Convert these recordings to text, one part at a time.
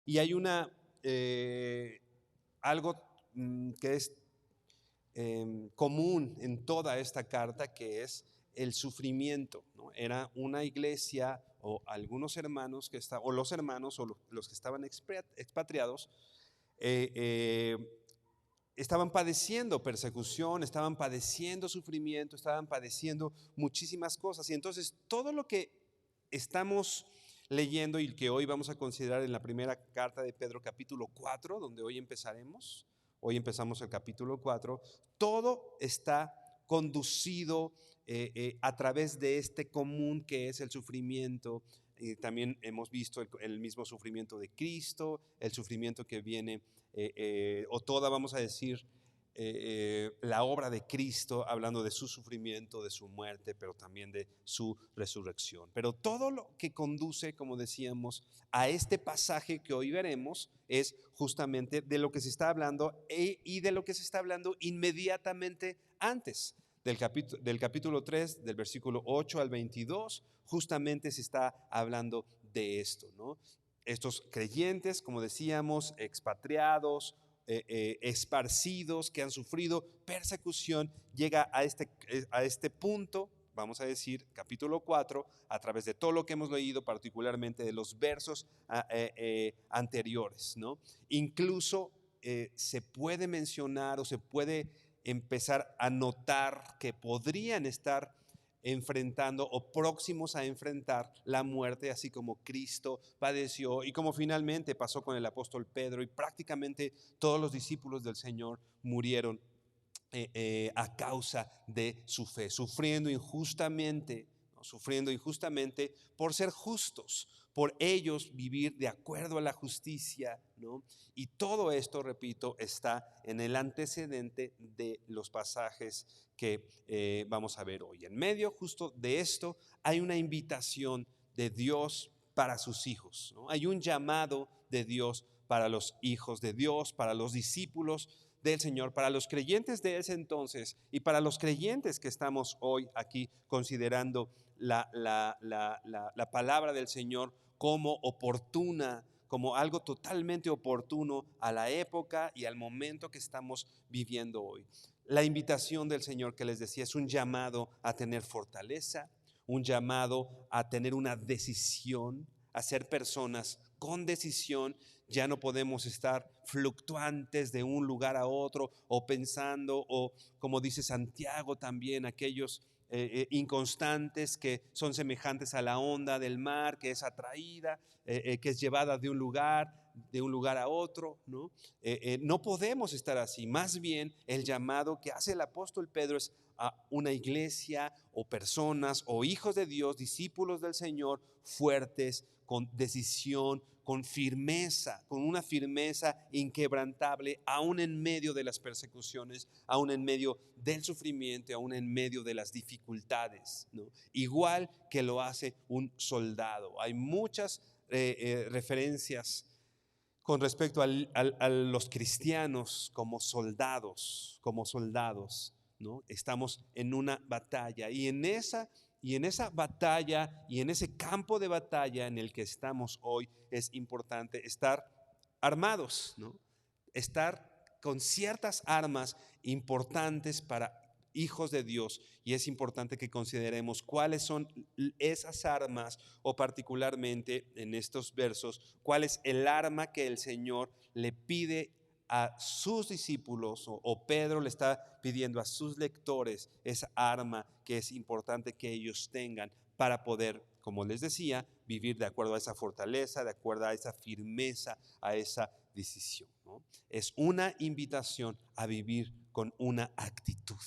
Y hay algo que es común en toda esta carta, que es el sufrimiento, ¿no? Era una iglesia o algunos hermanos que estaban, o los hermanos o los que estaban expatriados, estaban padeciendo persecución, estaban padeciendo sufrimiento, estaban padeciendo muchísimas cosas. Y entonces todo lo que estamos leyendo y que hoy vamos a considerar en la primera carta de Pedro, capítulo 4, donde hoy empezamos el capítulo 4, todo está conducido a través de este común que es el sufrimiento. También hemos visto el mismo sufrimiento de Cristo, el sufrimiento que viene, o toda, vamos a decir, la obra de Cristo, hablando de su sufrimiento, de su muerte, pero también de su resurrección. Pero todo lo que conduce, como decíamos, a este pasaje que hoy veremos es justamente de lo que se está hablando y de lo que se está hablando inmediatamente antes del capítulo 3, del versículo 8 al 22, justamente se está hablando de esto, ¿no? Estos creyentes, como decíamos, expatriados, esparcidos, que han sufrido persecución, llega a este punto, vamos a decir, capítulo 4, a través de todo lo que hemos leído, particularmente de los versos anteriores, ¿no? Incluso se puede mencionar o se puede empezar a notar que podrían estar enfrentando o próximos a enfrentar la muerte, así como Cristo padeció y como finalmente pasó con el apóstol Pedro, y prácticamente todos los discípulos del Señor murieron a causa de su fe, sufriendo injustamente, ¿no? Sufriendo injustamente por ser justos, por ellos vivir de acuerdo a la justicia, ¿no? Y todo esto, repito, está en el antecedente de los pasajes que vamos a ver hoy. En medio justo de esto hay una invitación de Dios para sus hijos, ¿no? Hay un llamado de Dios para los hijos de Dios, para los discípulos del Señor, para los creyentes de ese entonces y para los creyentes que estamos hoy aquí considerando la palabra del Señor como oportuna, como algo totalmente oportuno a la época y al momento que estamos viviendo hoy. La invitación del Señor, que les decía, es un llamado a tener fortaleza, un llamado a tener una decisión, a ser personas con decisión. Ya no podemos estar fluctuantes de un lugar a otro o pensando, o como dice Santiago también, aquellos inconstantes que son semejantes a la onda del mar, que es atraída, que es llevada de un lugar a otro, ¿no? No podemos estar así. Más bien el llamado que hace el apóstol Pedro es a una iglesia o personas o hijos de Dios, discípulos del Señor, fuertes, con decisión, con firmeza, con una firmeza inquebrantable, aún en medio de las persecuciones, aún en medio del sufrimiento, aún en medio de las dificultades, ¿no? Igual que lo hace un soldado. Hay muchas referencias con respecto a los cristianos como soldados, ¿no? Estamos en una batalla, y en esa batalla y en ese campo de batalla en el que estamos hoy es importante estar armados, ¿no? Estar con ciertas armas importantes para hijos de Dios, y es importante que consideremos cuáles son esas armas, o particularmente en estos versos, cuál es el arma que el Señor le pide a sus discípulos, o Pedro le está pidiendo a sus lectores esa arma que es importante que ellos tengan para poder, como les decía, vivir de acuerdo a esa fortaleza, de acuerdo a esa firmeza, a esa decisión, ¿no? Es una invitación a vivir con una actitud,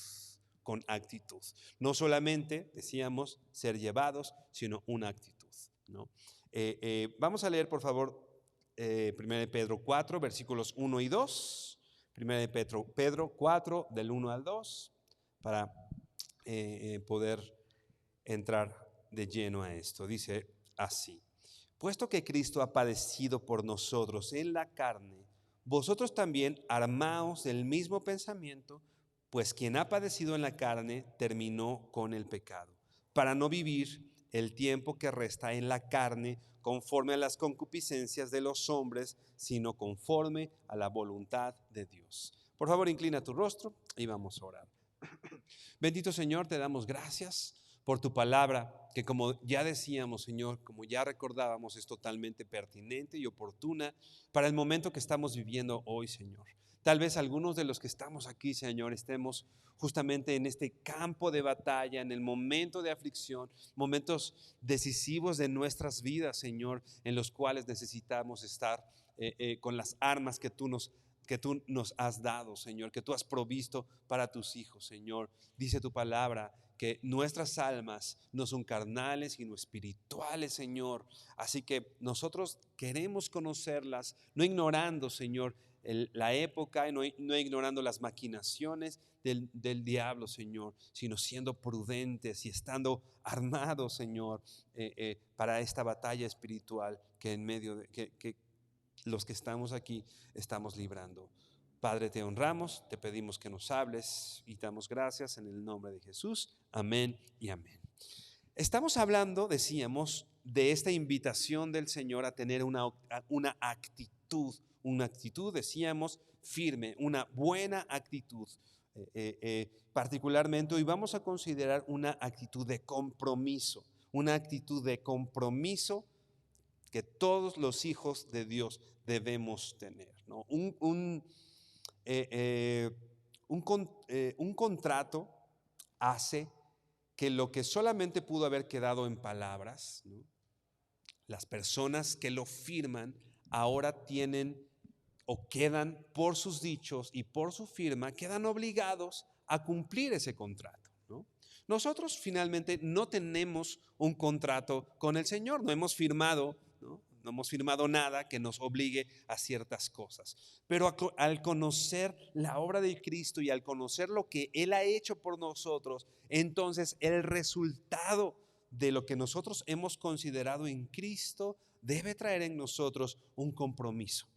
con actitud. No solamente, decíamos, ser llevados, sino una actitud, ¿no? Vamos a leer, por favor, 1 de Pedro 4, versículos 1 y 2. 1 de Pedro 4, del 1 al 2, para poder entrar de lleno a esto. Dice así: puesto que Cristo ha padecido por nosotros en la carne, vosotros también armaos del mismo pensamiento, pues quien ha padecido en la carne terminó con el pecado, para no vivir el tiempo que resta en la carne conforme a las concupiscencias de los hombres, sino conforme a la voluntad de Dios. Por favor, inclina tu rostro y vamos a orar. Bendito Señor, te damos gracias por tu palabra, que como ya decíamos, Señor, como ya recordábamos, es totalmente pertinente y oportuna para el momento que estamos viviendo hoy, Señor. Tal vez algunos de los que estamos aquí, Señor, estemos justamente en este campo de batalla, en el momento de aflicción, momentos decisivos de nuestras vidas, Señor, en los cuales necesitamos estar con las armas que tú nos has dado, Señor, que tú has provisto para tus hijos, Señor. Dice tu palabra que nuestras almas no son carnales, sino espirituales, Señor. Así que nosotros queremos conocerlas, no ignorando, Señor, la época, no ignorando las maquinaciones del diablo, Señor, sino siendo prudentes y estando armados, Señor, para esta batalla espiritual que en medio de que los que estamos aquí estamos librando. Padre, te honramos, te pedimos que nos hables y damos gracias en el nombre de Jesús. Amén y amén. Estamos hablando, decíamos, de esta invitación del Señor a tener una actitud, decíamos, firme, una buena actitud. Particularmente hoy vamos a considerar una actitud de compromiso, que todos los hijos de Dios debemos tener, ¿no? Un contrato hace que lo que solamente pudo haber quedado en palabras, ¿no? Las personas que lo firman ahora tienen o quedan por sus dichos y por su firma, quedan obligados a cumplir ese contrato, ¿no? Nosotros finalmente no tenemos un contrato con el Señor, no hemos firmado, ¿no? No hemos firmado nada que nos obligue a ciertas cosas. Pero al conocer la obra de Cristo y al conocer lo que Él ha hecho por nosotros, entonces el resultado de lo que nosotros hemos considerado en Cristo debe traer en nosotros un compromiso,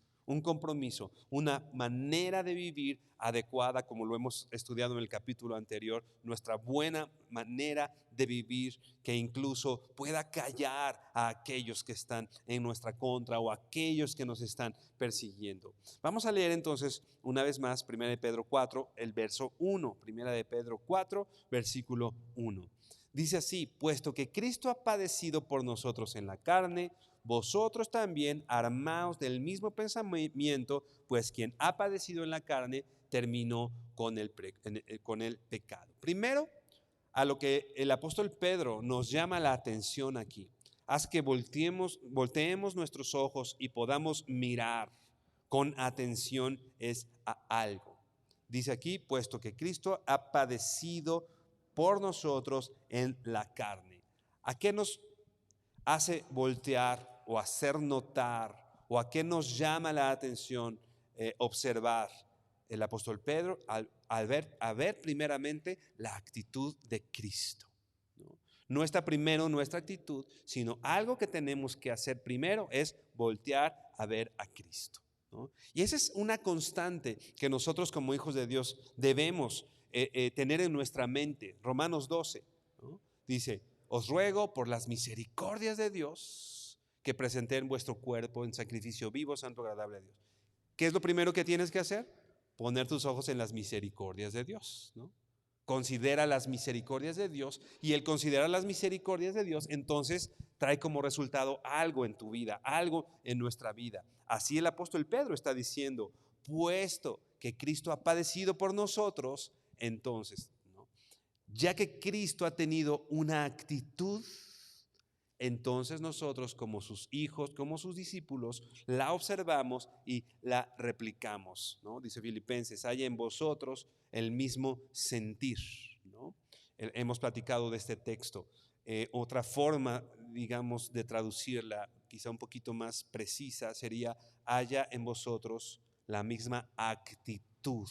una manera de vivir adecuada, como lo hemos estudiado en el capítulo anterior, nuestra buena manera de vivir que incluso pueda callar a aquellos que están en nuestra contra o a aquellos que nos están persiguiendo. Vamos a leer entonces una vez más 1 de Pedro 4, el verso 1, 1 de Pedro 4, versículo 1. Dice así: puesto que Cristo ha padecido por nosotros en la carne, vosotros también armaos del mismo pensamiento, pues quien ha padecido en la carne terminó con el pecado. Primero, a lo que el apóstol Pedro nos llama la atención aquí, haz que volteemos nuestros ojos y podamos mirar con atención es a algo. Dice aquí, puesto que Cristo ha padecido por nosotros en la carne. ¿A qué nos hace voltear o hacer notar o a qué nos llama la atención observar el apóstol Pedro al ver primeramente la actitud de Cristo? No está primero nuestra actitud, sino algo que tenemos que hacer primero es voltear a ver a Cristo, ¿no? Y esa es una constante que nosotros como hijos de Dios debemos tener en nuestra mente. Romanos 12, ¿no? Dice: os ruego por las misericordias de Dios que presentéis vuestro cuerpo en sacrificio vivo, santo, agradable a Dios. ¿Qué es lo primero que tienes que hacer? Poner tus ojos en las misericordias de Dios, ¿no? Considera las misericordias de Dios, y el considerar las misericordias de Dios entonces trae como resultado algo en tu vida, algo en nuestra vida. Así el apóstol Pedro está diciendo: puesto que Cristo ha padecido por nosotros, entonces, ¿no? Ya que Cristo ha tenido una actitud entonces nosotros como sus hijos, como sus discípulos, la observamos y la replicamos, ¿no? Dice Filipenses, haya en vosotros el mismo sentir, ¿no? Hemos platicado de este texto. Otra forma, digamos, de traducirla, quizá un poquito más precisa, sería haya en vosotros la misma actitud.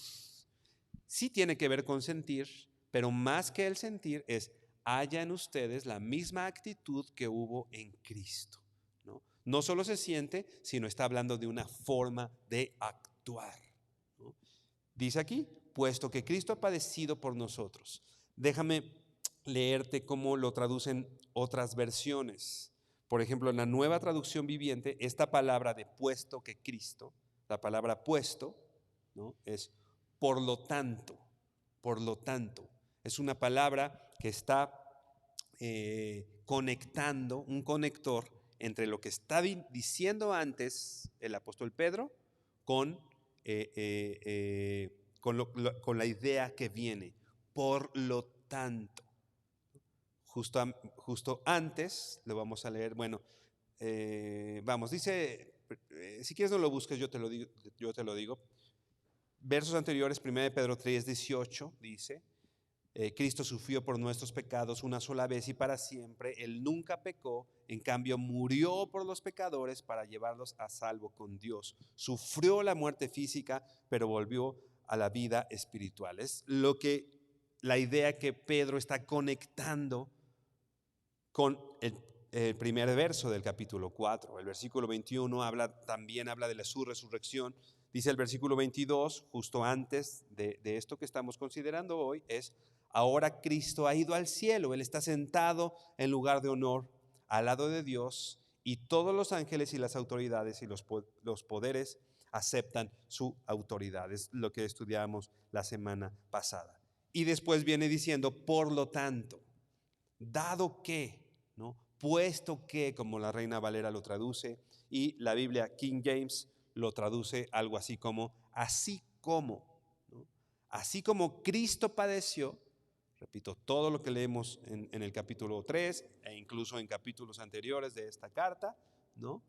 Sí tiene que ver con sentir, pero más que el sentir es haya en ustedes la misma actitud que hubo en Cristo, ¿no? No solo se siente, sino está hablando de una forma de actuar, ¿no? Dice aquí, puesto que Cristo ha padecido por nosotros. Déjame leerte cómo lo traducen otras versiones. Por ejemplo, en la Nueva Traducción Viviente, esta palabra de puesto que Cristo, la palabra puesto, ¿no? Es por lo tanto, por lo tanto. Es una palabra que está conectando, un conector entre lo que está diciendo antes el apóstol Pedro con la idea que viene. Por lo tanto, justo antes, lo vamos a leer, bueno, vamos, dice, si quieres no lo busques, yo te lo digo. Versos anteriores, 1 Pedro 3:18, dice, Cristo sufrió por nuestros pecados una sola vez y para siempre. Él nunca pecó, en cambio murió por los pecadores para llevarlos a salvo con Dios. Sufrió la muerte física, pero volvió a la vida espiritual. Es la idea que Pedro está conectando con el primer verso del capítulo 4. El versículo 21 también habla de su resurrección. Dice el versículo 22, justo antes de esto que estamos considerando hoy, es: ahora Cristo ha ido al cielo, Él está sentado en lugar de honor al lado de Dios, y todos los ángeles y las autoridades y los poderes aceptan su autoridad. Es lo que estudiamos la semana pasada. Y después viene diciendo, por lo tanto, dado que, ¿no? Puesto que, como la Reina Valera lo traduce, y la Biblia King James lo traduce algo así como, así como, ¿no? Así como Cristo padeció, repito, todo lo que leemos en el capítulo 3 e incluso en capítulos anteriores de esta carta, ¿no?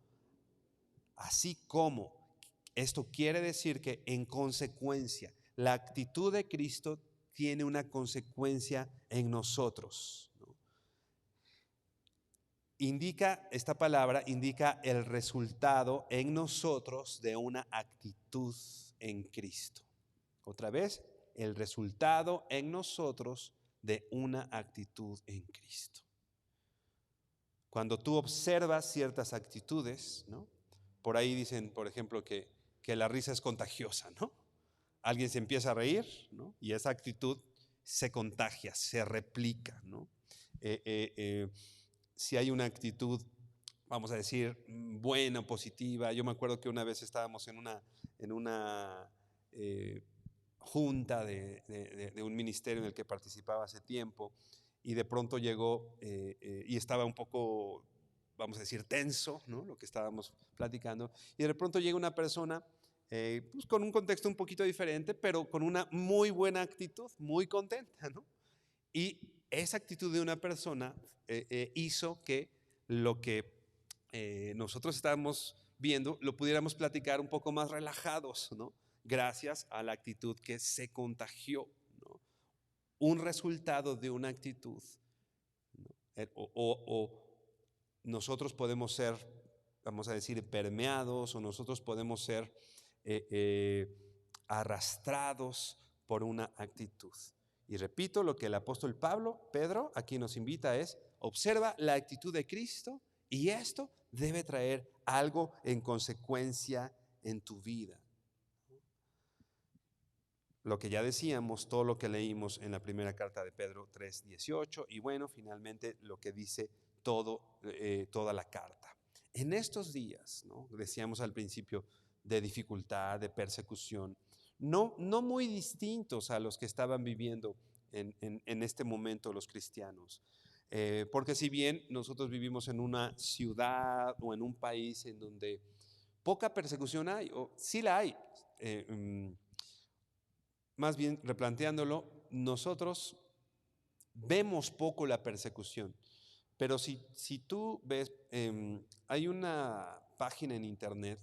Así como, esto quiere decir que en consecuencia, la actitud de Cristo tiene una consecuencia en nosotros, ¿no? Esta palabra indica el resultado en nosotros de una actitud en Cristo. Otra vez, el resultado en nosotros de una actitud en Cristo. Cuando tú observas ciertas actitudes, ¿no? Por ahí dicen, por ejemplo, que la risa es contagiosa, ¿no? Alguien se empieza a reír, ¿no? Y esa actitud se contagia, se replica, ¿no? Si hay una actitud, vamos a decir, buena, positiva. Yo me acuerdo que una vez estábamos en una junta de un ministerio en el que participaba hace tiempo, y de pronto llegó y estaba un poco, vamos a decir, tenso, ¿no? Lo que estábamos platicando, y de pronto llega una persona pues con un contexto un poquito diferente, pero con una muy buena actitud, muy contenta, ¿no? Y esa actitud de una persona hizo que lo que nosotros estábamos viendo lo pudiéramos platicar un poco más relajados, ¿no? Gracias a la actitud que se contagió, ¿no? Un resultado de una actitud, ¿no? O nosotros podemos ser, vamos a decir, permeados, o nosotros podemos ser arrastrados por una actitud. Y repito, lo que el apóstol Pedro, aquí nos invita es: observa la actitud de Cristo, y esto debe traer algo en consecuencia en tu vida. Lo que ya decíamos, todo lo que leímos en la primera carta de Pedro 3:18, y bueno, finalmente lo que dice toda la carta. En estos días, ¿no? Decíamos al principio, de dificultad, de persecución, no muy distintos a los que estaban viviendo en este momento los cristianos. Porque si bien nosotros vivimos en una ciudad o en un país en donde poca persecución hay, o sí la hay, más bien replanteándolo, nosotros vemos poco la persecución. Pero si tú ves, hay una página en internet,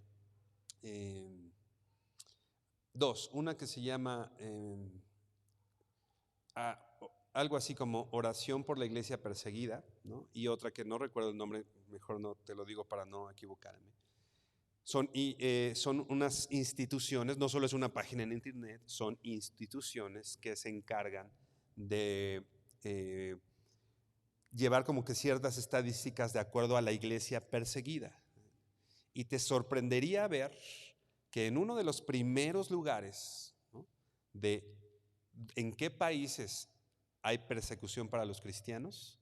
dos, una que se llama algo así como Oración por la Iglesia Perseguida, ¿no? Y otra que no recuerdo el nombre, mejor no te lo digo para no equivocarme. Son unas instituciones, no solo es una página en internet, son instituciones que se encargan de llevar como que ciertas estadísticas de acuerdo a la iglesia perseguida. Y te sorprendería ver que en uno de los primeros lugares, ¿no?, de en qué países hay persecución para los cristianos,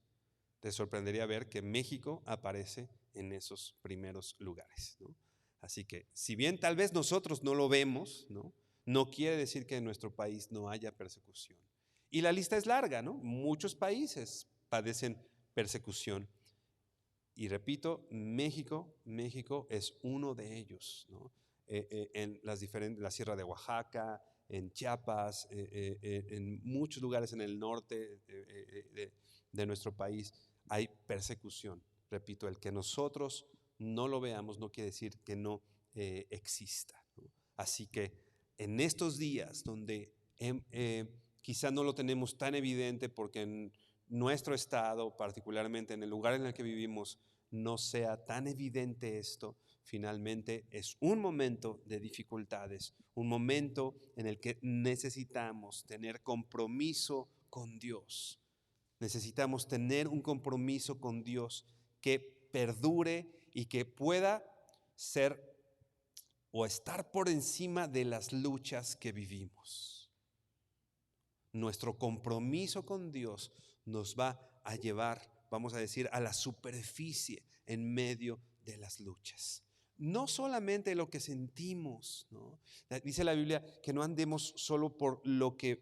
te sorprendería ver que México aparece en esos primeros lugares, ¿no? Así que, si bien tal vez nosotros no lo vemos, ¿no?, no quiere decir que en nuestro país no haya persecución. Y la lista es larga, ¿no? Muchos países padecen persecución. Y repito, México es uno de ellos, ¿no? En la Sierra de Oaxaca, en Chiapas, en muchos lugares en el norte de nuestro país hay persecución. Repito, el que nosotros no lo veamos no quiere decir que no exista, ¿no? Así que en estos días donde quizá no lo tenemos tan evidente porque en nuestro estado, particularmente en el lugar en el que vivimos, no sea tan evidente esto, finalmente es un momento de dificultades, un momento en el que necesitamos tener compromiso con Dios. Necesitamos tener un compromiso con Dios que perdure y que pueda ser o estar por encima de las luchas que vivimos. Nuestro compromiso con Dios nos va a llevar, vamos a decir, a la superficie en medio de las luchas. No solamente lo que sentimos, ¿no? Dice la Biblia que no andemos solo por lo que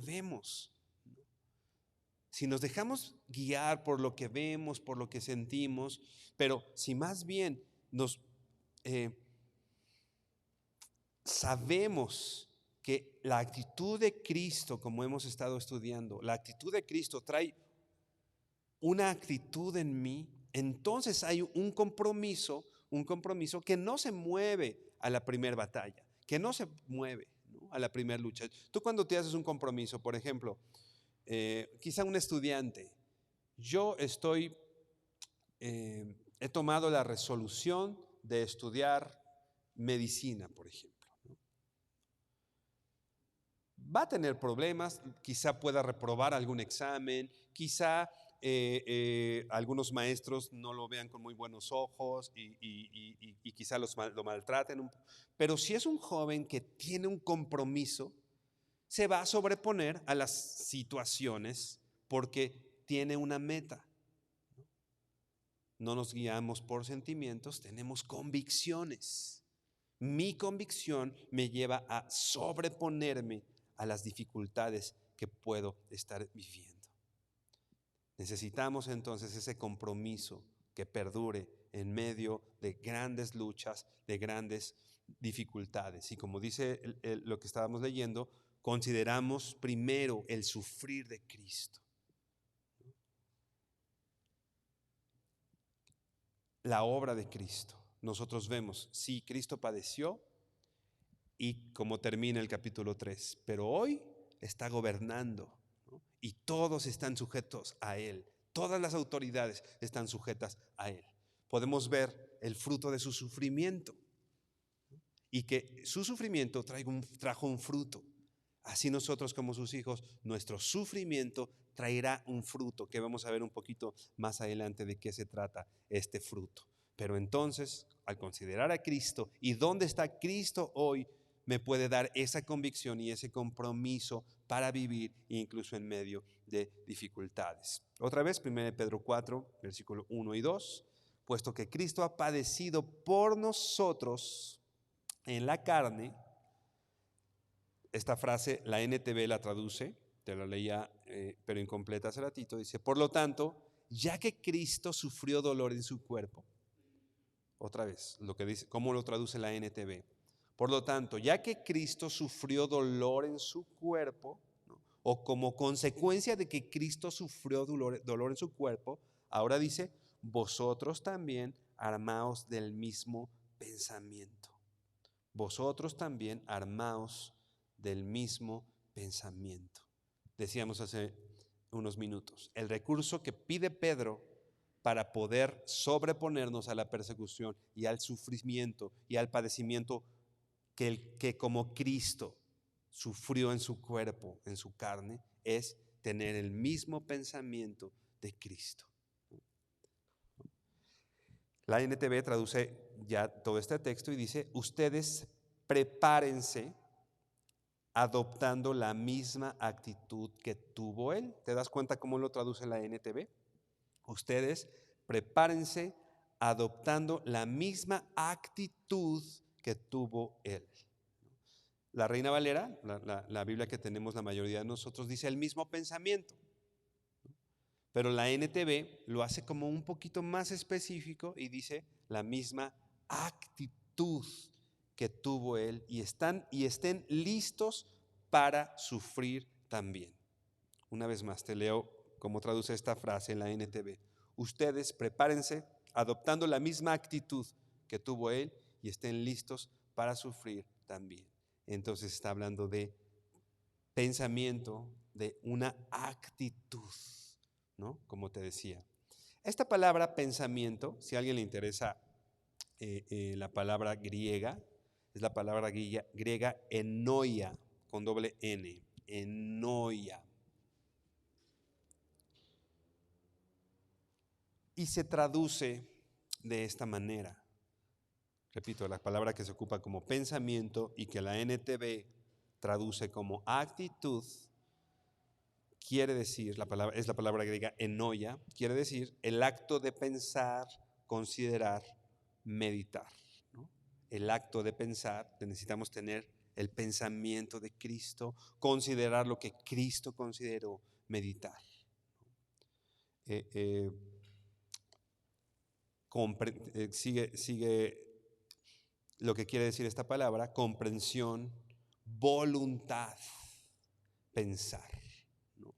vemos. Si nos dejamos guiar por lo que vemos, por lo que sentimos, pero si más bien nos sabemos que la actitud de Cristo, como hemos estado estudiando, la actitud de Cristo trae una actitud en mí, entonces hay un compromiso que no se mueve a la primera batalla, que no se mueve, ¿no?, a la primera lucha. Tú cuando te haces un compromiso, por ejemplo, quizá un estudiante, he tomado la resolución de estudiar medicina, por ejemplo. Va a tener problemas, quizá pueda reprobar algún examen, quizá algunos maestros no lo vean con muy buenos ojos y quizá lo maltraten. Pero si es un joven que tiene un compromiso, se va a sobreponer a las situaciones porque tiene una meta. No nos guiamos por sentimientos, tenemos convicciones. Mi convicción me lleva a sobreponerme a las dificultades que puedo estar viviendo. Necesitamos entonces ese compromiso que perdure en medio de grandes luchas, de grandes dificultades. Y como dice lo que estábamos leyendo, consideramos primero el sufrir de Cristo. La obra de Cristo. Nosotros vemos, sí, Cristo padeció y como termina el capítulo 3, pero hoy está gobernando, ¿no?, y todos están sujetos a Él. Todas las autoridades están sujetas a Él. Podemos ver el fruto de su sufrimiento y que su sufrimiento trajo un fruto. Así nosotros como sus hijos, nuestro sufrimiento traerá un fruto, que vamos a ver un poquito más adelante de qué se trata este fruto. Pero entonces, al considerar a Cristo y dónde está Cristo hoy, me puede dar esa convicción y ese compromiso para vivir incluso en medio de dificultades. Otra vez, 1 Pedro 4, versículo 1 y 2, puesto que Cristo ha padecido por nosotros en la carne. Esta frase la NTV la traduce, te la leía pero incompleta hace ratito, dice: por lo tanto, ya que Cristo sufrió dolor en su cuerpo. Otra vez, lo que dice, ¿cómo lo traduce la NTV? Por lo tanto, ya que Cristo sufrió dolor en su cuerpo, ¿no?, o como consecuencia de que Cristo sufrió dolor en su cuerpo, ahora dice, vosotros también armaos del mismo pensamiento. Vosotros también armaos del mismo pensamiento. Decíamos hace unos minutos, el recurso que pide Pedro para poder sobreponernos a la persecución y al sufrimiento y al padecimiento que como Cristo sufrió en su cuerpo, en su carne, es tener el mismo pensamiento de Cristo. La NTV traduce ya todo este texto y dice, ustedes prepárense adoptando la misma actitud que tuvo él. ¿Te das cuenta cómo lo traduce la NTV? Ustedes prepárense adoptando la misma actitud que tuvo él. La Reina Valera, la Biblia que tenemos la mayoría de nosotros, dice el mismo pensamiento. Pero la NTV lo hace como un poquito más específico y dice la misma actitud que tuvo él y estén listos para sufrir también. Una vez más te leo cómo traduce esta frase en la NTV. Ustedes prepárense adoptando la misma actitud que tuvo él y estén listos para sufrir también. Entonces está hablando de pensamiento, de una actitud, ¿no? Como te decía. Esta palabra pensamiento, si a alguien le interesa la palabra griega, es la palabra griega enoia, con doble N, enoia. Y se traduce de esta manera. Repito, la palabra que se ocupa como pensamiento y que la NTV traduce como actitud, quiere decir, es la palabra griega enoia, quiere decir el acto de pensar, considerar, meditar, ¿no? El acto de pensar, necesitamos tener el pensamiento de Cristo, considerar lo que Cristo consideró, meditar. Sigue lo que quiere decir esta palabra, comprensión, voluntad, pensar, ¿no?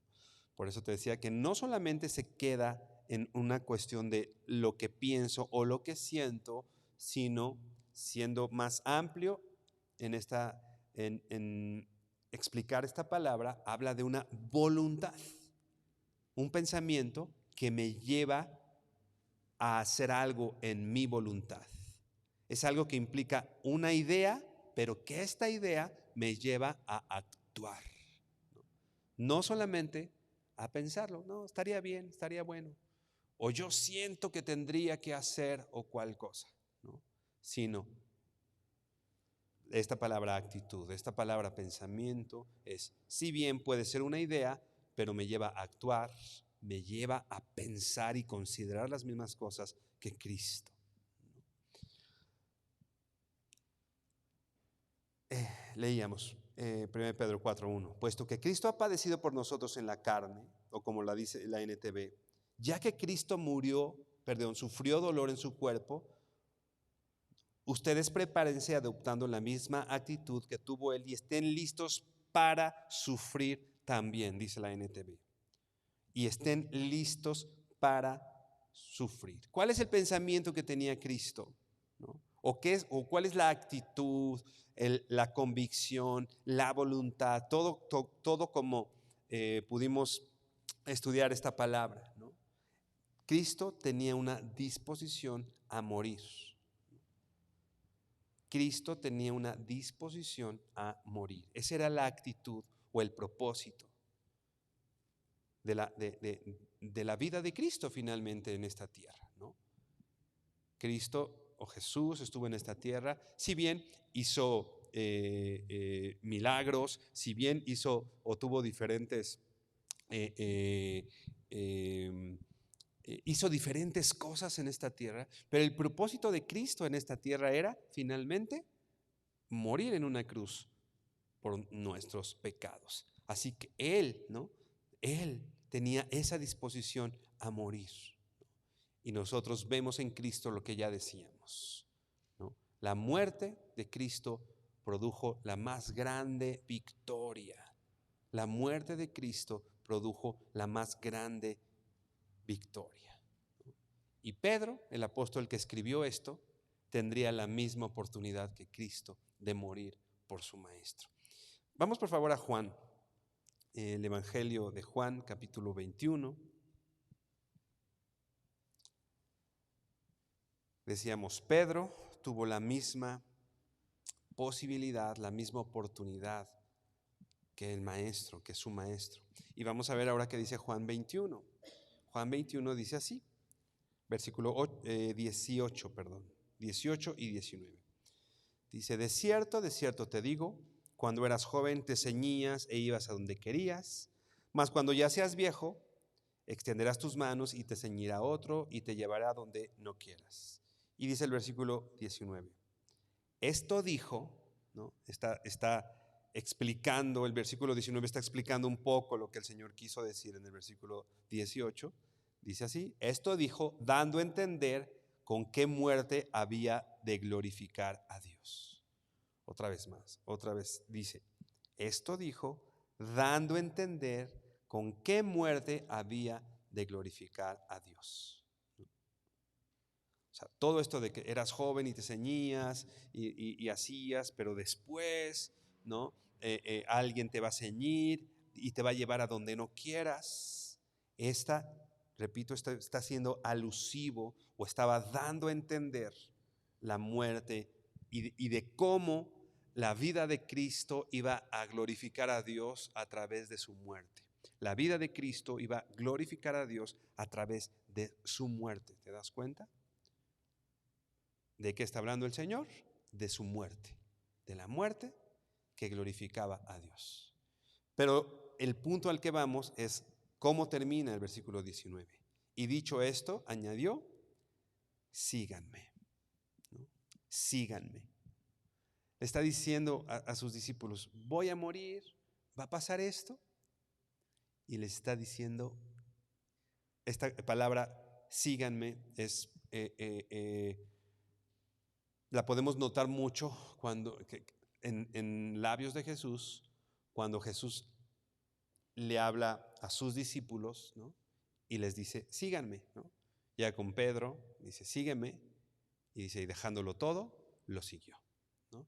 Por eso te decía que no solamente se queda en una cuestión de lo que pienso o lo que siento, sino siendo más amplio en explicar esta palabra, habla de una voluntad, un pensamiento que me lleva a hacer algo en mi voluntad. Es algo que implica una idea, pero que esta idea me lleva a actuar. No solamente a pensarlo, no, estaría bien, estaría bueno. O yo siento que tendría que hacer o cual cosa, ¿no? Sino esta palabra actitud, esta palabra pensamiento es, si bien puede ser una idea, pero me lleva a actuar, me lleva a pensar y considerar las mismas cosas que Cristo. Leíamos 1 Pedro 4:1, puesto que Cristo ha padecido por nosotros en la carne, o como la dice la NTV, ya que Cristo sufrió dolor en su cuerpo, ustedes prepárense adoptando la misma actitud que tuvo él y estén listos para sufrir también, dice la NTV. Y estén listos para sufrir. ¿Cuál es el pensamiento que tenía Cristo? ¿No? ¿O cuál es la actitud, la convicción, la voluntad? Todo como pudimos estudiar esta palabra, ¿no? Cristo tenía una disposición a morir. Cristo tenía una disposición a morir. Esa era la actitud o el propósito de la vida de Cristo finalmente en esta tierra, ¿no? Cristo o Jesús estuvo en esta tierra, si bien hizo milagros, si bien hizo o tuvo diferentes hizo diferentes cosas en esta tierra, pero el propósito de Cristo en esta tierra era finalmente morir en una cruz por nuestros pecados. Así que Él, ¿no? Él tenía esa disposición a morir. Y nosotros vemos en Cristo lo que ya decíamos, ¿no? La muerte de Cristo produjo la más grande victoria. la muerte de Cristo produjo la más grande victoria. Y Pedro, el apóstol que escribió esto, tendría la misma oportunidad que Cristo de morir por su maestro. Vamos por favor a Juan, el Evangelio de Juan, capítulo 21. Decíamos, Pedro tuvo la misma posibilidad, la misma oportunidad que el maestro, que su maestro. Y vamos a ver ahora qué dice Juan 21. Juan 21 dice así, versículo 18 y 19. Dice, de cierto te digo, cuando eras joven te ceñías e ibas a donde querías, mas cuando ya seas viejo, extenderás tus manos y te ceñirá otro y te llevará a donde no quieras. Y dice el versículo 19, esto dijo, ¿no? Está explicando, el versículo 19 está explicando un poco lo que el Señor quiso decir en el versículo 18. Dice así, esto dijo dando a entender con qué muerte había de glorificar a Dios. Otra vez dice, esto dijo dando a entender con qué muerte había de glorificar a Dios. O sea, todo esto de que eras joven y te ceñías y hacías, pero después, ¿no? Alguien te va a ceñir y te va a llevar a donde no quieras. Repito, está siendo alusivo o estaba dando a entender la muerte y de cómo la vida de Cristo iba a glorificar a Dios a través de su muerte. La vida de Cristo iba a glorificar a Dios a través de su muerte. ¿Te das cuenta? ¿De qué está hablando el Señor? De su muerte, de la muerte que glorificaba a Dios. Pero el punto al que vamos es cómo termina el versículo 19. Y dicho esto, añadió, síganme, ¿no? Síganme. Le está diciendo a sus discípulos, voy a morir, va a pasar esto. Y les está diciendo, esta palabra síganme es... la podemos notar mucho en labios de Jesús, cuando Jesús le habla a sus discípulos, ¿no? Y les dice, síganme, ¿no? Ya con Pedro, dice, sígueme, y dice, y dejándolo todo, lo siguió, ¿no?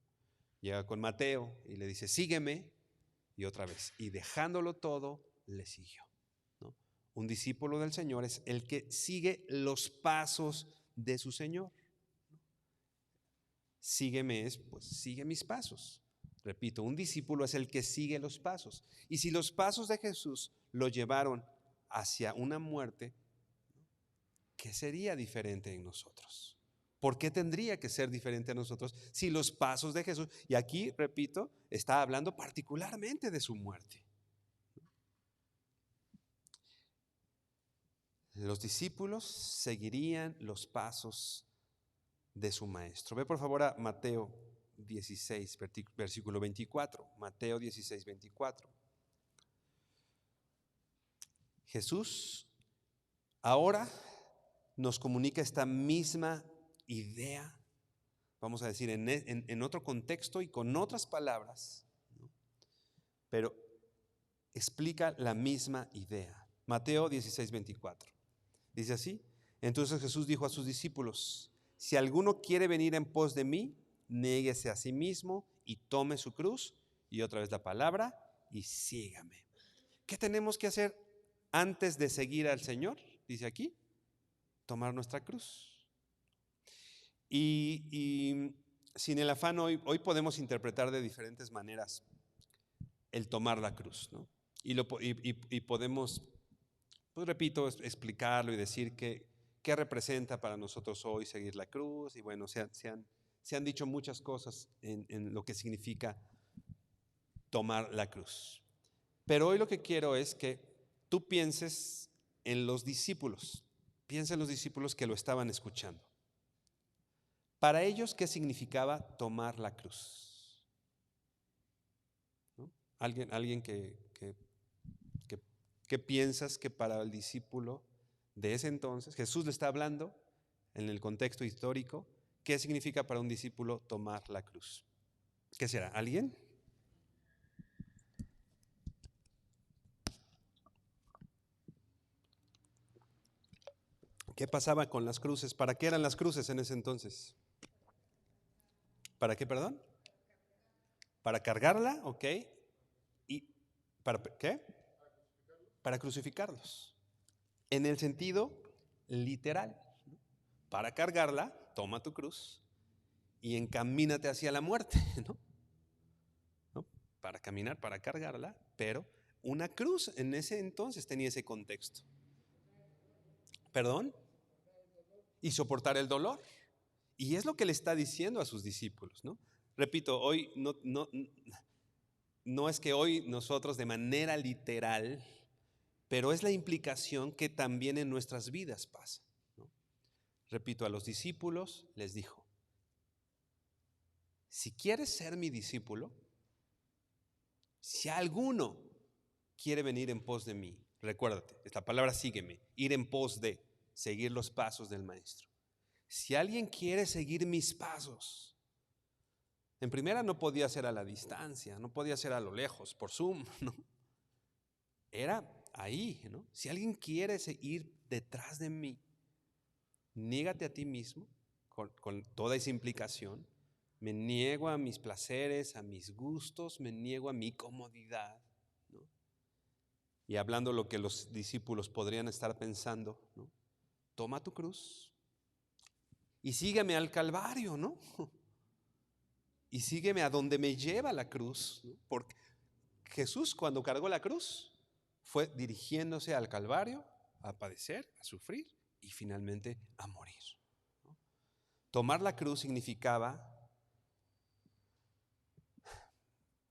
Llega con Mateo y le dice, sígueme, y otra vez, y dejándolo todo, le siguió, ¿no? Un discípulo del Señor es el que sigue los pasos de su Señor. Sígueme es, pues sigue mis pasos. Repito, un discípulo es el que sigue los pasos. Y si los pasos de Jesús lo llevaron hacia una muerte, ¿qué sería diferente en nosotros? ¿Por qué tendría que ser diferente a nosotros si los pasos de Jesús, y aquí, repito, está hablando particularmente de su muerte? Los discípulos seguirían los pasos de su maestro. Ve por favor a Mateo 16, versículo 24. Mateo 16, 24. Jesús ahora nos comunica esta misma idea, vamos a decir, en otro contexto y con otras palabras, ¿no? Pero explica la misma idea. Mateo 16, 24. Dice así, entonces Jesús dijo a sus discípulos, si alguno quiere venir en pos de mí, néguese a sí mismo y tome su cruz, y otra vez la palabra, y sígame. ¿Qué tenemos que hacer antes de seguir al Señor? Dice aquí, tomar nuestra cruz. Y sin el afán, hoy podemos interpretar de diferentes maneras el tomar la cruz, ¿no? Y podemos, pues repito, explicarlo y decir qué representa para nosotros hoy seguir la cruz. Y bueno, se han dicho muchas cosas en lo que significa tomar la cruz. Pero hoy lo que quiero es que tú pienses en los discípulos. Piensa en los discípulos que lo estaban escuchando. Para ellos, ¿qué significaba tomar la cruz? ¿No? Alguien que piensas que para el discípulo de ese entonces, Jesús le está hablando en el contexto histórico, ¿qué significa para un discípulo tomar la cruz? ¿Qué será? ¿Alguien? ¿Qué pasaba con las cruces? ¿Para qué eran las cruces en ese entonces? ¿Para qué, perdón? Para cargarla, ¿ok? ¿Y para qué? Para crucificarlos. En el sentido literal. Para cargarla, toma tu cruz y encamínate hacia la muerte, ¿no? ¿No? Para caminar, para cargarla, pero una cruz en ese entonces tenía ese contexto. ¿Perdón? Y soportar el dolor. Y es lo que le está diciendo a sus discípulos, ¿no? Repito, hoy no es que hoy nosotros de manera literal, pero es la implicación que también en nuestras vidas pasa, ¿no? Repito, a los discípulos les dijo: si quieres ser mi discípulo, si alguno quiere venir en pos de mí, recuérdate, esta palabra sígueme, ir en pos de, seguir los pasos del maestro. Si alguien quiere seguir mis pasos, en primera no podía ser a la distancia, no podía ser a lo lejos, por Zoom, ¿no? Era ahí, ¿no? Si alguien quiere ir detrás de mí, niégate a ti mismo, con toda esa implicación. Me niego a mis placeres, a mis gustos, me niego a mi comodidad, ¿no? Y hablando lo que los discípulos podrían estar pensando, ¿no? Toma tu cruz y sígueme al Calvario, ¿no? Y sígueme a donde me lleva la cruz, ¿no? Porque Jesús, cuando cargó la cruz, fue dirigiéndose al Calvario a padecer, a sufrir y finalmente a morir, ¿no? Tomar la cruz significaba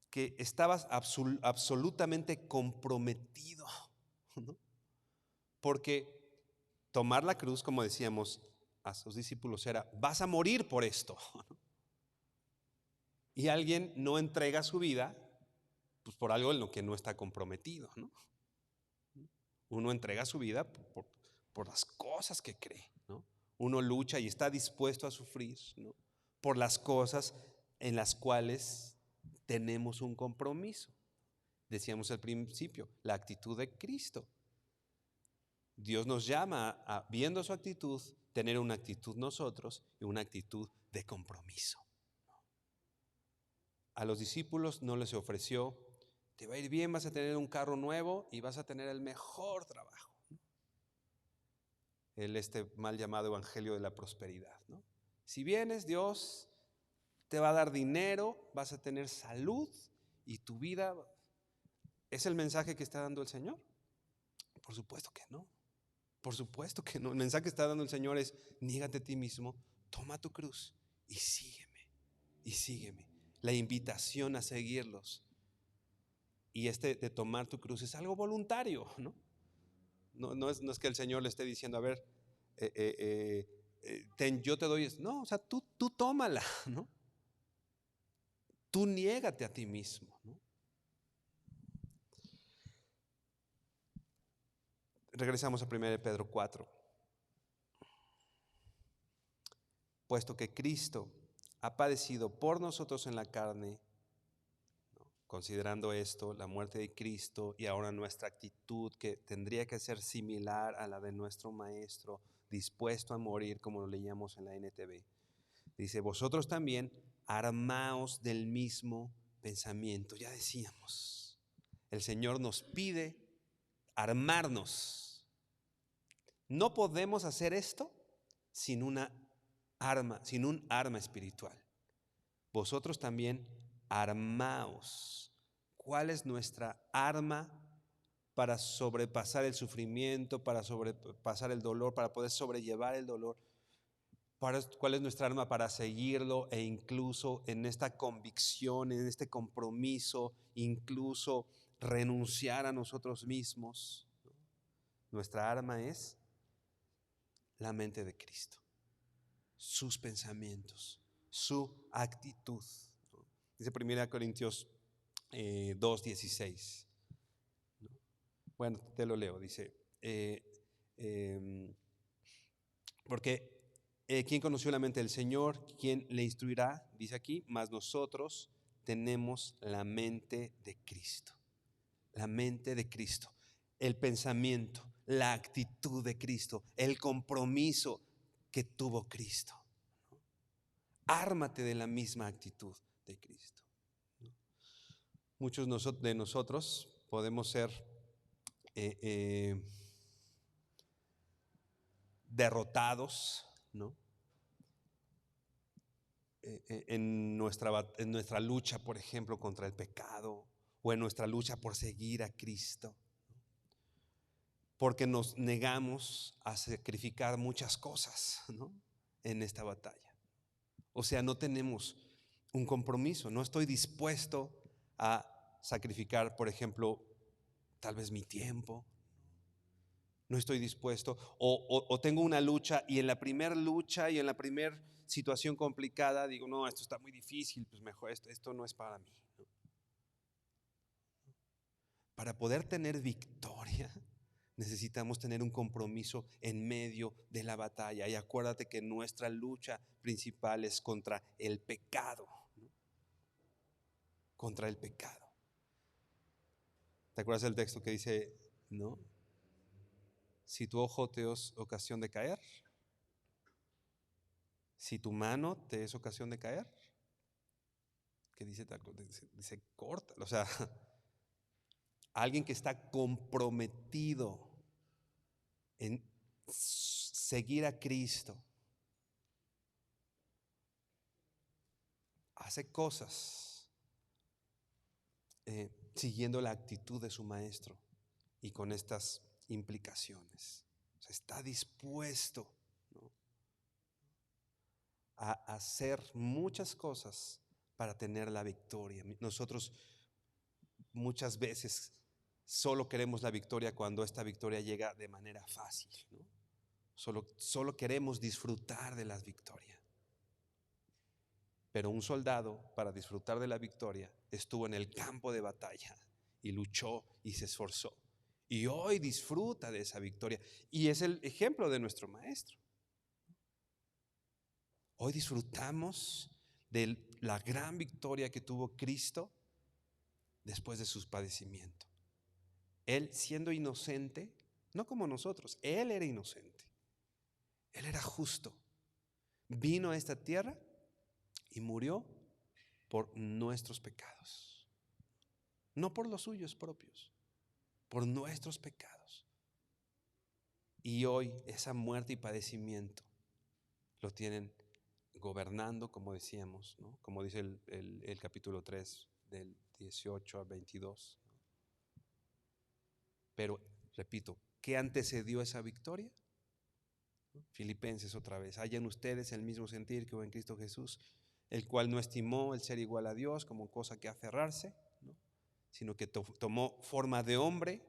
que estabas absolutamente comprometido, ¿no? Porque tomar la cruz, como decíamos a sus discípulos, era: vas a morir por esto, ¿no? Y alguien no entrega su vida pues por algo en lo que no está comprometido, ¿no? Uno entrega su vida por las cosas que cree, ¿no? Uno lucha y está dispuesto a sufrir, ¿no? Por las cosas en las cuales tenemos un compromiso. Decíamos al principio, la actitud de Cristo. Dios nos llama a, viendo su actitud, tener una actitud nosotros y una actitud de compromiso. A los discípulos no les ofreció: te va a ir bien, vas a tener un carro nuevo y vas a tener el mejor trabajo. El mal llamado evangelio de la prosperidad, ¿no? Si vienes, Dios te va a dar dinero, vas a tener salud y tu vida. ¿Es el mensaje que está dando el Señor? Por supuesto que no. Por supuesto que no. El mensaje que está dando el Señor es: niégate a ti mismo, toma tu cruz y sígueme. Y sígueme. La invitación a seguirlos. Y de tomar tu cruz es algo voluntario, ¿no? No es que el Señor le esté diciendo: a ver, yo te doy esto. No, o sea, tú tómala, ¿no? Tú niégate a ti mismo, ¿no? Regresamos a 1 Pedro 4. Puesto que Cristo ha padecido por nosotros en la carne, ¿no? Considerando esto, la muerte de Cristo y ahora nuestra actitud, que tendría que ser similar a la de nuestro Maestro, dispuesto a morir, como lo leíamos en la NTV. Dice: vosotros también armaos del mismo pensamiento. Ya decíamos, el Señor nos pide armarnos. No podemos hacer esto sin un arma espiritual. Vosotros también armaos. ¿Cuál es nuestra arma para sobrepasar el sufrimiento, para sobrepasar el dolor, para poder sobrellevar el dolor? ¿Cuál es nuestra arma para seguirlo e incluso en esta convicción, en este compromiso, incluso renunciar a nosotros mismos? Nuestra arma es la mente de Cristo, sus pensamientos, su actitud. Dice 1 Corintios 2:16. Bueno, te lo leo. Dice: porque ¿quién conoció la mente del Señor? ¿Quién le instruirá? Dice aquí: mas nosotros tenemos la mente de Cristo. La mente de Cristo, el pensamiento, la actitud de Cristo, el compromiso que tuvo Cristo. Ármate de la misma actitud de Cristo. Muchos de nosotros podemos ser derrotados, ¿no? En nuestra lucha, por ejemplo, contra el pecado, o en nuestra lucha por seguir a Cristo, porque nos negamos a sacrificar muchas cosas, ¿no? En esta batalla. O sea, no tenemos un compromiso. No estoy dispuesto a sacrificar, por ejemplo, tal vez mi tiempo. No estoy dispuesto. O tengo una lucha, y en la primera lucha y en la primera situación complicada digo, no, esto está muy difícil, pues mejor esto no es para mí, ¿no? Para poder tener victoria, necesitamos tener un compromiso en medio de la batalla. Y acuérdate que nuestra lucha principal es contra el pecado, ¿no? Contra el pecado. ¿Te acuerdas del texto que dice, no? Si tu ojo te es ocasión de caer, si tu mano te es ocasión de caer, ¿qué dice? Dice córtalo. O sea, alguien que está comprometido en seguir a Cristo hace cosas siguiendo la actitud de su maestro y con estas implicaciones. O sea, está dispuesto, ¿no?, a hacer muchas cosas para tener la victoria. Nosotros muchas veces solo queremos la victoria cuando esta victoria llega de manera fácil, ¿no? Solo queremos disfrutar de la victoria. Pero un soldado, para disfrutar de la victoria, estuvo en el campo de batalla y luchó y se esforzó. Y hoy disfruta de esa victoria. Y es el ejemplo de nuestro maestro. Hoy disfrutamos de la gran victoria que tuvo Cristo después de sus padecimientos. Él, siendo inocente, no como nosotros, Él era inocente. Él era justo. Vino a esta tierra y murió por nuestros pecados. No por los suyos propios, por nuestros pecados. Y hoy esa muerte y padecimiento lo tienen gobernando, como decíamos, ¿no? Como dice el capítulo 3 del 18 al 22. Pero, repito, ¿qué antecedió esa victoria? Filipenses otra vez. Hayan ustedes el mismo sentir que hubo en Cristo Jesús, el cual no estimó el ser igual a Dios como cosa que aferrarse, ¿no?, sino que tomó forma de hombre,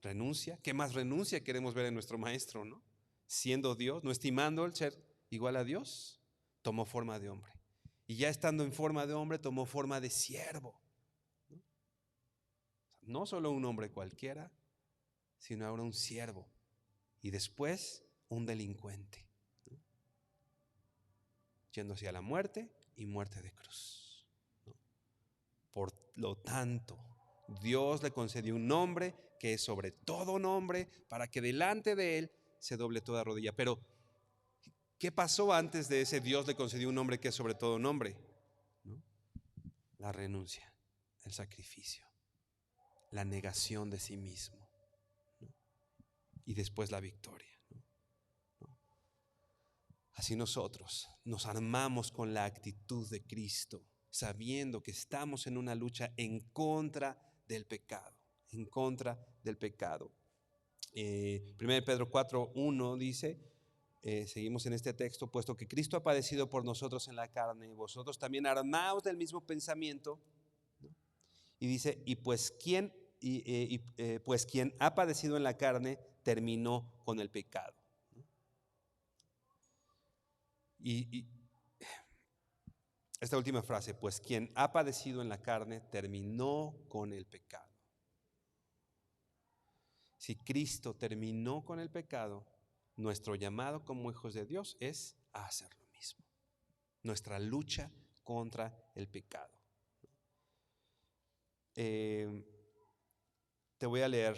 renuncia. ¿Qué más renuncia queremos ver en nuestro maestro, no? Siendo Dios, no estimando el ser igual a Dios, tomó forma de hombre. Y ya estando en forma de hombre, tomó forma de siervo, ¿no? No solo un hombre cualquiera, sino ahora un siervo. Y después un delincuente, ¿no?, yendo hacia la muerte y muerte de cruz, ¿no? Por lo tanto, Dios le concedió un nombre que es sobre todo nombre, para que delante de Él se doble toda rodilla. Pero, ¿qué pasó antes de ese Dios le concedió un nombre que es sobre todo nombre? ¿No? La renuncia, el sacrificio, la negación de sí mismo, ¿no?, y después la victoria. Así nosotros nos armamos con la actitud de Cristo, sabiendo que estamos en una lucha en contra del pecado, en contra del pecado. 1 Pedro 4:1 dice, seguimos en este texto, puesto que Cristo ha padecido por nosotros en la carne, vosotros también armaos del mismo pensamiento, ¿no? Y dice, pues quien ha padecido en la carne terminó con el pecado. Y esta última frase, pues quien ha padecido en la carne terminó con el pecado. Si Cristo terminó con el pecado, nuestro llamado como hijos de Dios es a hacer lo mismo. Nuestra lucha contra el pecado. Te voy a leer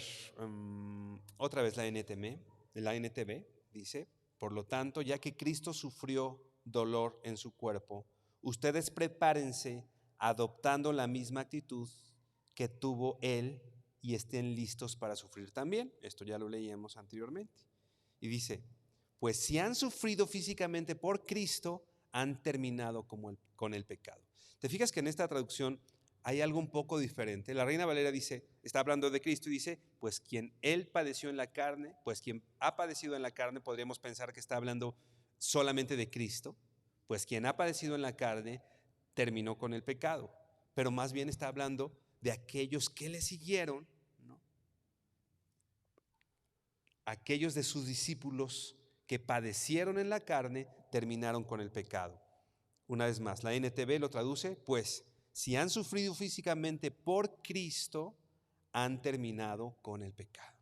otra vez la NTV dice, por lo tanto, ya que Cristo sufrió dolor en su cuerpo, ustedes prepárense adoptando la misma actitud que tuvo Él y estén listos para sufrir también. Esto ya lo leíamos anteriormente. Y dice, pues si han sufrido físicamente por Cristo, han terminado con el pecado. ¿Te fijas que en esta traducción hay algo un poco diferente? La Reina Valera dice, está hablando de Cristo y dice, pues quien Él padeció en la carne, pues quien ha padecido en la carne, podríamos pensar que está hablando solamente de Cristo, pues quien ha padecido en la carne terminó con el pecado, pero más bien está hablando de aquellos que le siguieron, ¿no? Aquellos de sus discípulos que padecieron en la carne terminaron con el pecado. Una vez más, la NTV lo traduce, pues si han sufrido físicamente por Cristo, han terminado con el pecado.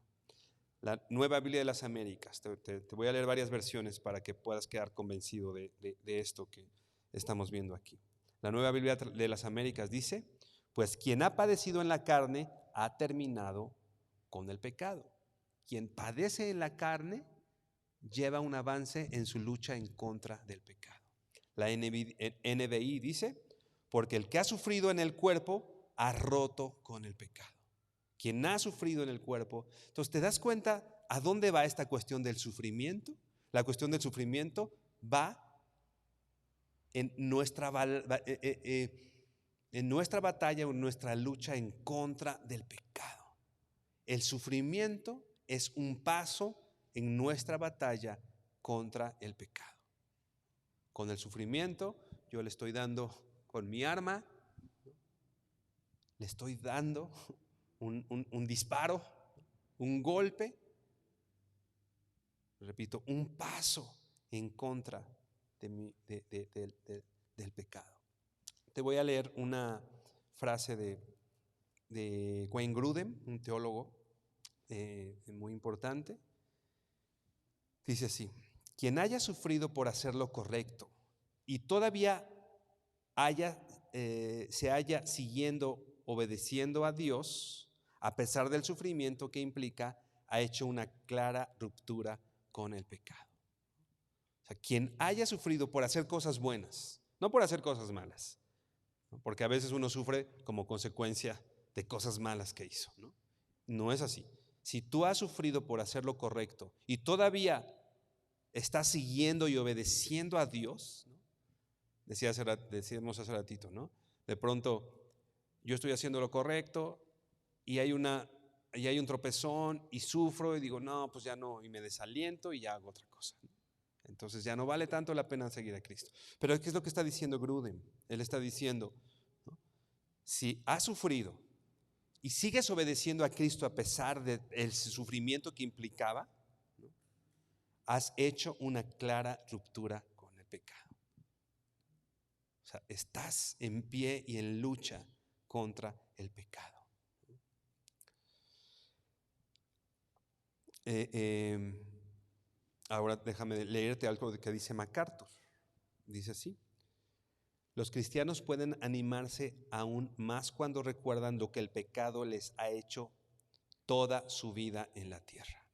La Nueva Biblia de las Américas, te voy a leer varias versiones para que puedas quedar convencido de esto que estamos viendo aquí. La Nueva Biblia de las Américas dice, pues quien ha padecido en la carne ha terminado con el pecado. Quien padece en la carne lleva un avance en su lucha en contra del pecado. La NBI dice, porque el que ha sufrido en el cuerpo ha roto con el pecado. Quien ha sufrido en el cuerpo. Entonces, ¿te das cuenta a dónde va esta cuestión del sufrimiento? La cuestión del sufrimiento va en nuestra batalla, en nuestra lucha en contra del pecado. El sufrimiento es un paso en nuestra batalla contra el pecado. Con el sufrimiento yo le estoy dando con mi arma, le estoy dando un disparo, un golpe, repito, un paso en contra del pecado. Te voy a leer una frase de Wayne Grudem, un teólogo muy importante. Dice así, quien haya sufrido por hacer lo correcto y todavía se haya siguiendo, obedeciendo a Dios, a pesar del sufrimiento que implica, ha hecho una clara ruptura con el pecado. O sea, quien haya sufrido por hacer cosas buenas, no por hacer cosas malas, ¿no? Porque a veces uno sufre como consecuencia de cosas malas que hizo, ¿no? No es así. Si tú has sufrido por hacer lo correcto y todavía estás siguiendo y obedeciendo a Dios, ¿no? Decíamos hace ratito, ¿no? De pronto yo estoy haciendo lo correcto y hay un tropezón y sufro y digo, no, pues ya no, y me desaliento y ya hago otra cosa, ¿no? Entonces ya no vale tanto la pena seguir a Cristo. Pero ¿qué es lo que está diciendo Grudem? Él está diciendo, ¿no? Si has sufrido y sigues obedeciendo a Cristo a pesar del sufrimiento que implicaba, ¿no? Has hecho una clara ruptura con el pecado. O sea, estás en pie y en lucha contra el pecado. Ahora déjame leerte algo que dice MacArthur. Dice así: los cristianos pueden animarse aún más cuando recuerdan lo que el pecado les ha hecho toda su vida en la tierra.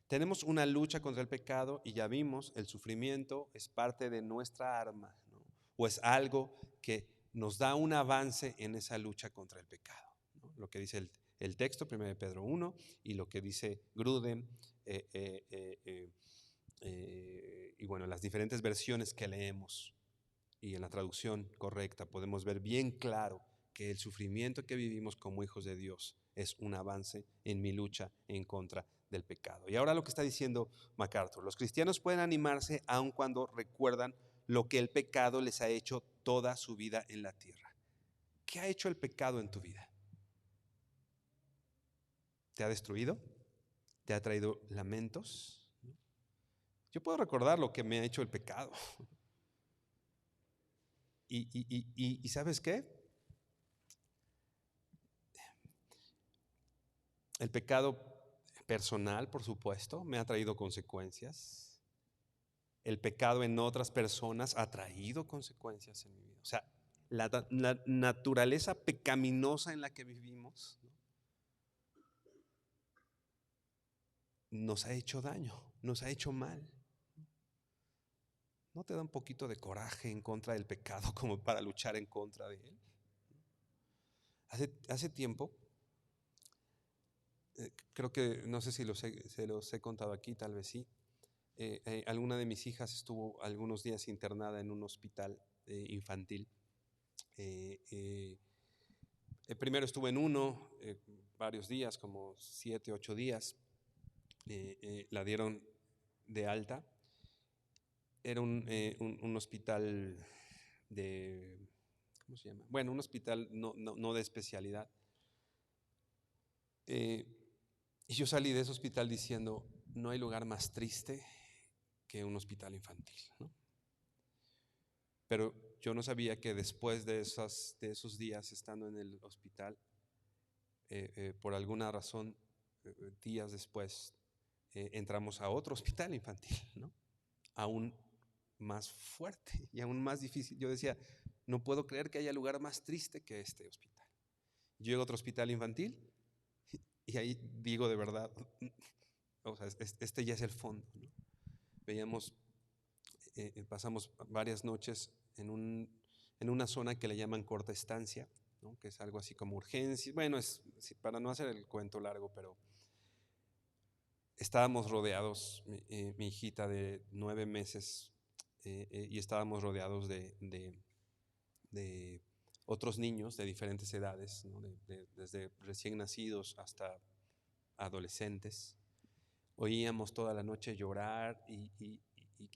Tenemos una lucha contra el pecado y ya vimos, el sufrimiento es parte de nuestra arma, ¿no? O es algo que nos da un avance en esa lucha contra el pecado, ¿no? Lo que dice el texto, 1 Pedro 1, y lo que dice Grudem, y bueno, las diferentes versiones que leemos y en la traducción correcta podemos ver bien claro que el sufrimiento que vivimos como hijos de Dios es un avance en mi lucha en contra del pecado. Y ahora lo que está diciendo MacArthur, los cristianos pueden animarse aun cuando recuerdan lo que el pecado les ha hecho toda su vida en la tierra. ¿Qué ha hecho el pecado en tu vida? ¿Te ha destruido? ¿Te ha traído lamentos? Yo puedo recordar lo que me ha hecho el pecado. ¿Y sabes qué? El pecado personal, por supuesto, me ha traído consecuencias. El pecado en otras personas ha traído consecuencias en mi vida. O sea, la naturaleza pecaminosa en la que vivimos, ¿no? nos ha hecho daño, nos ha hecho mal. ¿No te da un poquito de coraje en contra del pecado como para luchar en contra de él? Hace tiempo, creo que, no sé si se los he contado aquí, tal vez sí. Alguna de mis hijas estuvo algunos días internada en un hospital infantil. Primero estuvo en uno, varios días, como 7, 8 días. La dieron de alta. Era un hospital de, ¿cómo se llama? Bueno, un hospital no de especialidad. Y yo salí de ese hospital diciendo, no hay lugar más triste que un hospital infantil, ¿no? Pero yo no sabía que después de esos días estando en el hospital, por alguna razón, días después, entramos a otro hospital infantil, ¿no? Aún más fuerte y aún más difícil. Yo decía, no puedo creer que haya lugar más triste que este hospital. Yo llego a otro hospital infantil y ahí digo de verdad, o sea, este ya es el fondo, ¿no? Veíamos, pasamos varias noches en una zona que le llaman corta estancia, ¿no? Que es algo así como urgencia. Bueno, para no hacer el cuento largo, pero estábamos rodeados, mi hijita de 9 meses, y estábamos rodeados de otros niños de diferentes edades, ¿no? Desde recién nacidos hasta adolescentes. Oíamos toda la noche llorar y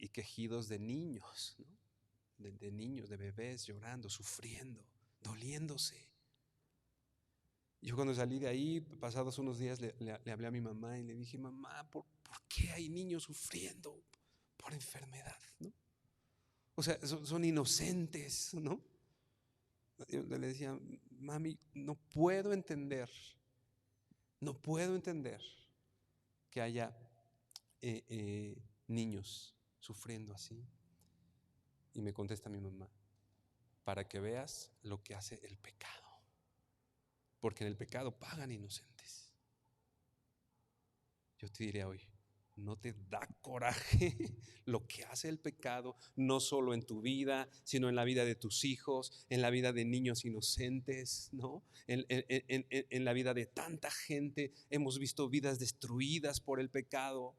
quejidos de niños, ¿no? De niños, de bebés llorando, sufriendo, doliéndose. Yo cuando salí de ahí, pasados unos días, le hablé a mi mamá y le dije, mamá, ¿por qué hay niños sufriendo por enfermedad, ¿no? O sea, son inocentes, ¿no? Yo le decía, mami, no puedo entender que haya niños sufriendo así. Y me contesta mi mamá, para que veas lo que hace el pecado, porque en el pecado pagan inocentes. Yo te diré hoy, ¿no te da coraje lo que hace el pecado, no solo en tu vida, sino en la vida de tus hijos, en la vida de niños inocentes, ¿no? En la vida de tanta gente. Hemos visto vidas destruidas por el pecado.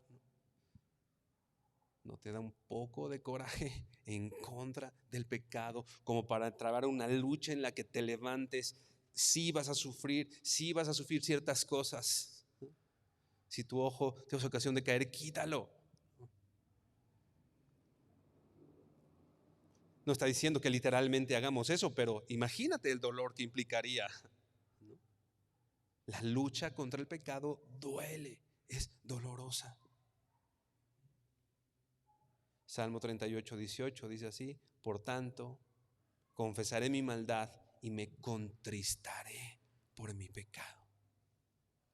¿No te da un poco de coraje en contra del pecado como para trabar una lucha en la que te levantes? Sí vas a sufrir ciertas cosas. Si tu ojo te hace ocasión de caer, quítalo. No está diciendo que literalmente hagamos eso, pero imagínate el dolor que implicaría, ¿no? La lucha contra el pecado duele, es dolorosa. Salmo 38, 18 dice así: por tanto, confesaré mi maldad y me contristaré por mi pecado.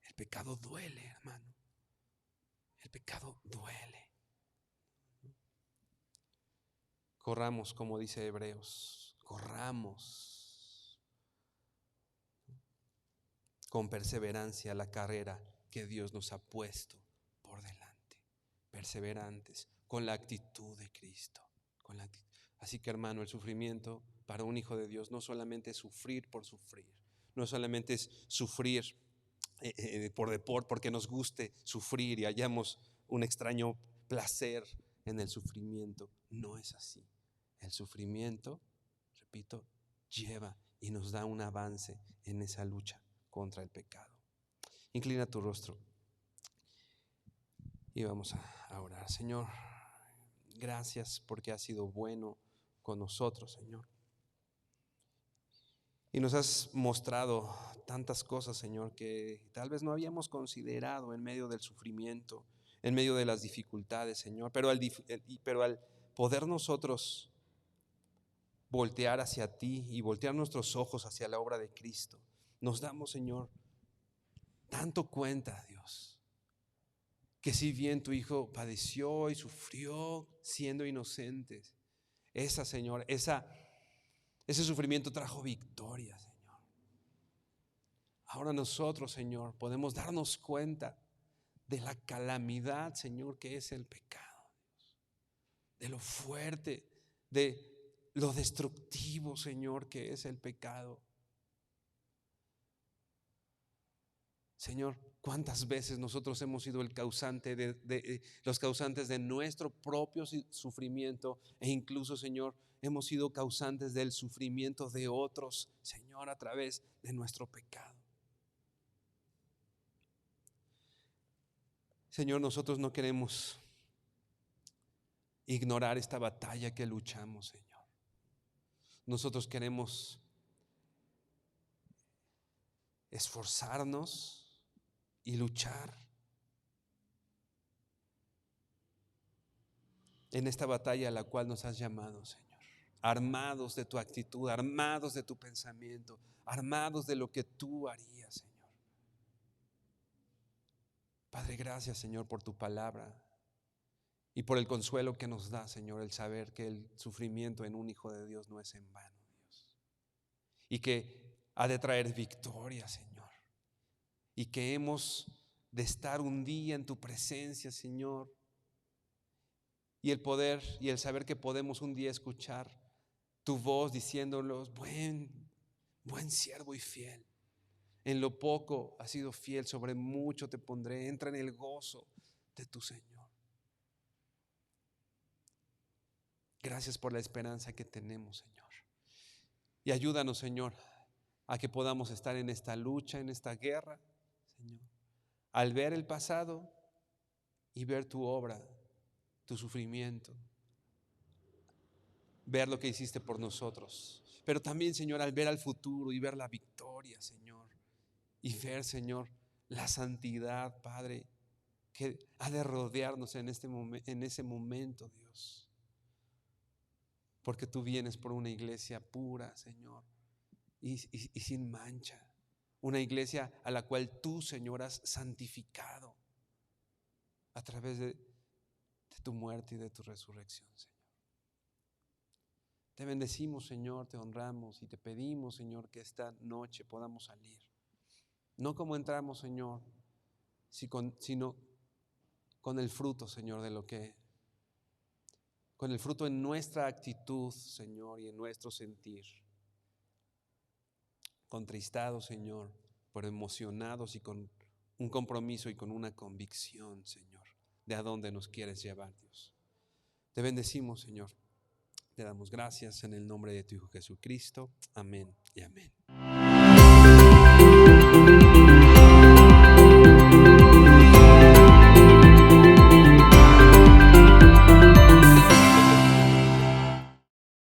El pecado duele, hermano. El pecado duele. Corramos, como dice Hebreos, corramos con perseverancia la carrera que Dios nos ha puesto por delante. Perseverantes, con la actitud de Cristo. Así que, hermano, el sufrimiento para un hijo de Dios no solamente es sufrir por sufrir, no solamente es sufrir por deporte, porque nos guste sufrir y hallamos un extraño placer en el sufrimiento. No es así. El sufrimiento, repito, lleva y nos da un avance en esa lucha contra el pecado. Inclina tu rostro y vamos a orar. Señor, gracias porque has sido bueno con nosotros, Señor. Y nos has mostrado tantas cosas, Señor, que tal vez no habíamos considerado en medio del sufrimiento, en medio de las dificultades, Señor. Pero al poder nosotros voltear hacia ti y voltear nuestros ojos hacia la obra de Cristo, nos damos, Señor, tanto cuenta, Dios, que si bien tu Hijo padeció y sufrió siendo inocentes, Señor, ese sufrimiento trajo victoria, Señor. Ahora nosotros, Señor, podemos darnos cuenta de la calamidad, Señor, que es el pecado, de lo fuerte, de lo destructivo, Señor, que es el pecado. Señor, ¿cuántas veces nosotros hemos sido el causante los causantes de nuestro propio sufrimiento, e incluso, Señor, hemos sido causantes del sufrimiento de otros, Señor, a través de nuestro pecado? Señor, nosotros no queremos ignorar esta batalla que luchamos, Señor. Nosotros queremos esforzarnos y luchar en esta batalla a la cual nos has llamado, Señor. Armados de tu actitud, armados de tu pensamiento, armados de lo que tú harías, Señor. Padre, gracias, Señor, por tu palabra y por el consuelo que nos da, Señor, el saber que el sufrimiento en un hijo de Dios no es en vano, Dios, y que ha de traer victoria, Señor, y que hemos de estar un día en tu presencia, Señor, y el poder y el saber que podemos un día escuchar tu voz diciéndolos: buen siervo y fiel, en lo poco has sido fiel, sobre mucho te pondré, entra en el gozo de tu Señor. Gracias por la esperanza que tenemos, Señor, y ayúdanos, Señor, a que podamos estar en esta lucha, en esta guerra, Señor, al ver el pasado y ver tu obra, tu sufrimiento, ver lo que hiciste por nosotros, pero también, Señor, al ver al futuro y ver la victoria, Señor, y ver, Señor, la santidad, Padre, que ha de rodearnos en ese momento, Dios, porque tú vienes por una iglesia pura, Señor, y sin mancha, una iglesia a la cual tú, Señor, has santificado a través de tu muerte y de tu resurrección, Señor. Te bendecimos, Señor, te honramos y te pedimos, Señor, que esta noche podamos salir, no como entramos, Señor, sino con el fruto, Señor, con el fruto en nuestra actitud, Señor, y en nuestro sentir, contristados, Señor, pero emocionados y con un compromiso y con una convicción, Señor, de a dónde nos quieres llevar, Dios. Te bendecimos, Señor. Te damos gracias en el nombre de tu Hijo Jesucristo. Amén y amén.